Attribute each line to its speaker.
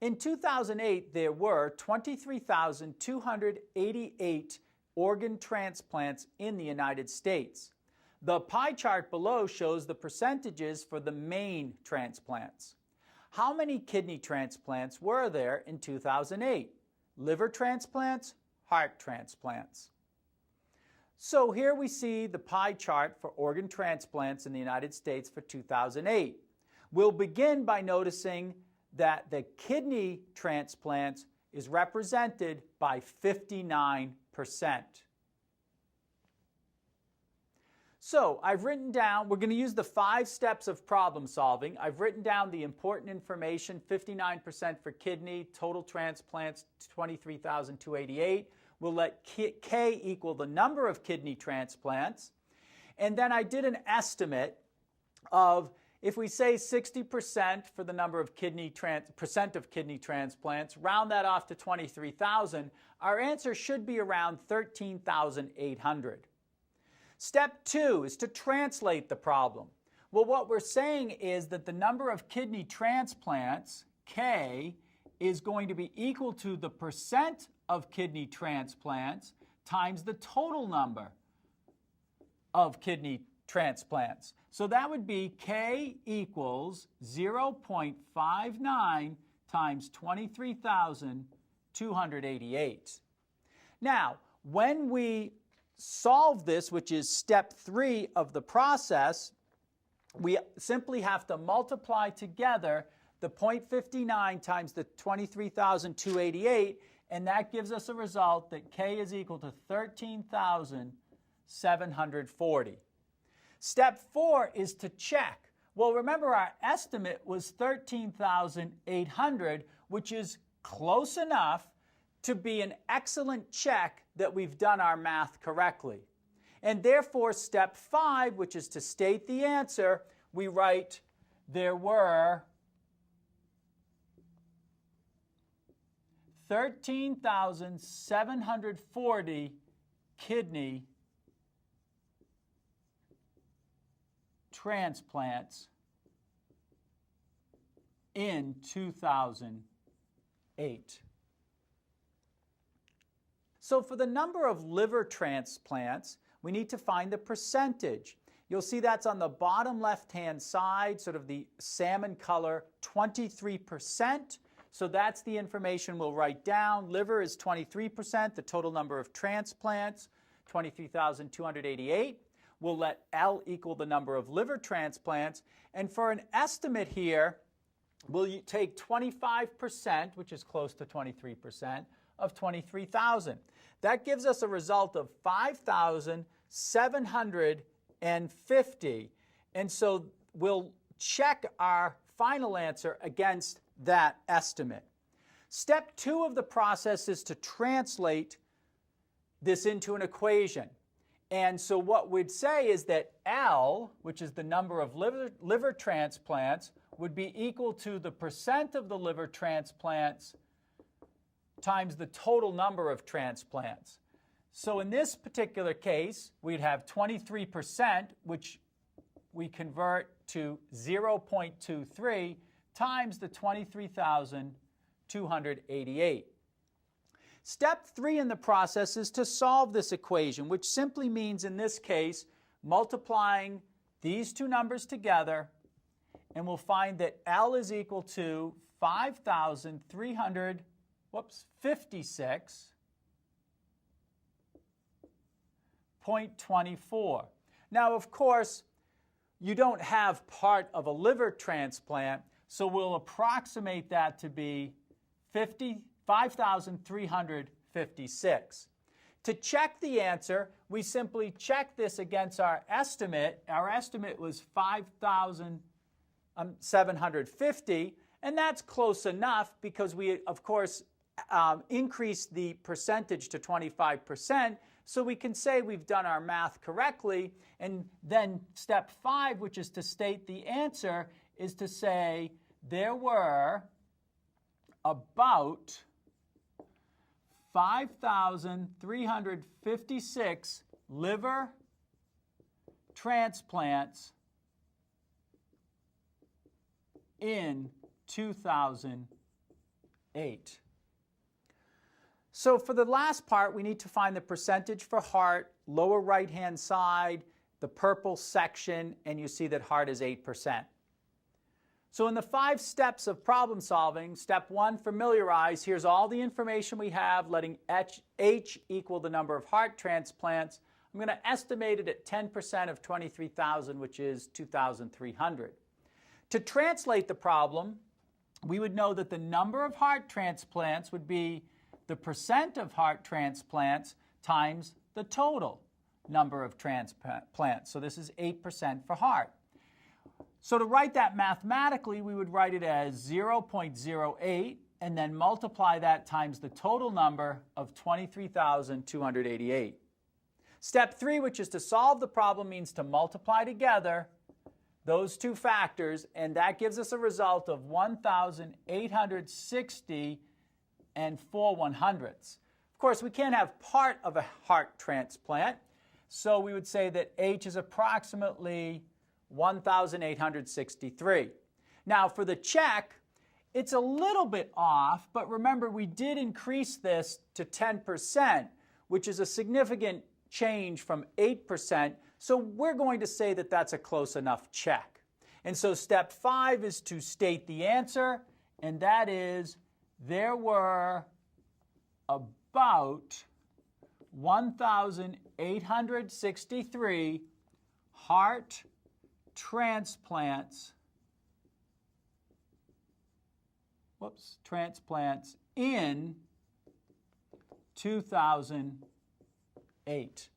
Speaker 1: In 2008, there were 23,288 organ transplants in the United States. The pie chart below shows the percentages for the main transplants. How many kidney transplants were there in 2008? Liver transplants, heart transplants. So here we see the pie chart for organ transplants in the United States for 2008. We'll begin by noticing that the kidney transplants is represented by 59%. So I've written down, we're going to use the 5 steps of problem solving. I've written down the important information, 59% for kidney, total transplants 23,288. We'll let K equal the number of kidney transplants. And then I did an estimate of, if we say 60% for the number of kidney transplants, round that off to 23,000, our answer should be around 13,800. Step 2 is to translate the problem. Well, what we're saying is that the number of kidney transplants, K, is going to be equal to the percent of kidney transplants times the total number of kidney transplants. So that would be K equals 0.59 times 23,288. Now, when we solve this, which is step 3 of the process, we simply have to multiply together the 0.59 times the 23,288, and that gives us a result that K is equal to 13,740. Step 4 is to check. Well, remember our estimate was 13,800, which is close enough to be an excellent check that we've done our math correctly. And therefore, step 5, which is to state the answer, we write there were 13,740 kidney transplants in 2008. So for the number of liver transplants, we need to find the percentage. You'll see that's on the bottom left-hand side, sort of the salmon color, 23%. So that's the information we'll write down. Liver is 23%, the total number of transplants, 23,288. We'll let L equal the number of liver transplants. And for an estimate here, we'll take 25%, which is close to 23%, of 23,000. That gives us a result of 5,750. And so we'll check our final answer against that estimate. Step 2 of the process is to translate this into an equation. And so what we'd say is that L, which is the number of liver transplants, would be equal to the percent of the liver transplants times the total number of transplants. So in this particular case, we'd have 23%, which we convert to 0.23 times the 23,288. Step 3 in the process is to solve this equation, which simply means, in this case, multiplying these two numbers together, and we'll find that L is equal to 5,356.24. Now, of course, you don't have part of a liver transplant, so we'll approximate that to be 5,356. To check the answer, we simply check this against our estimate. Our estimate was 5,750, and that's close enough because we, of course, increased the percentage to 25%, so we can say we've done our math correctly. And then step 5, which is to state the answer, is to say there were about 5,356 liver transplants in 2008. 8. So for the last part, we need to find the percentage for heart, lower right-hand side, the purple section, and you see that heart is 8%. So in the 5 steps of problem solving, step 1, familiarize. Here's all the information we have, letting H equal the number of heart transplants. I'm going to estimate it at 10% of 23,000, which is 2,300. To translate the problem, we would know that the number of heart transplants would be the percent of heart transplants times the total number of transplants. So this is 8% for heart. So to write that mathematically, we would write it as 0.08 and then multiply that times the total number of 23,288. Step 3, which is to solve the problem, means to multiply together those two factors, and that gives us a result of 1,860 and 4/100ths. Of course, we can't have part of a heart transplant, so we would say that H is approximately 1,863. Now for the check, it's a little bit off, but remember we did increase this to 10%, which is a significant change from 8%, so we're going to say that that's a close enough check. And so step 5 is to state the answer, and that is there were about 1,863 heart transplants in 2008.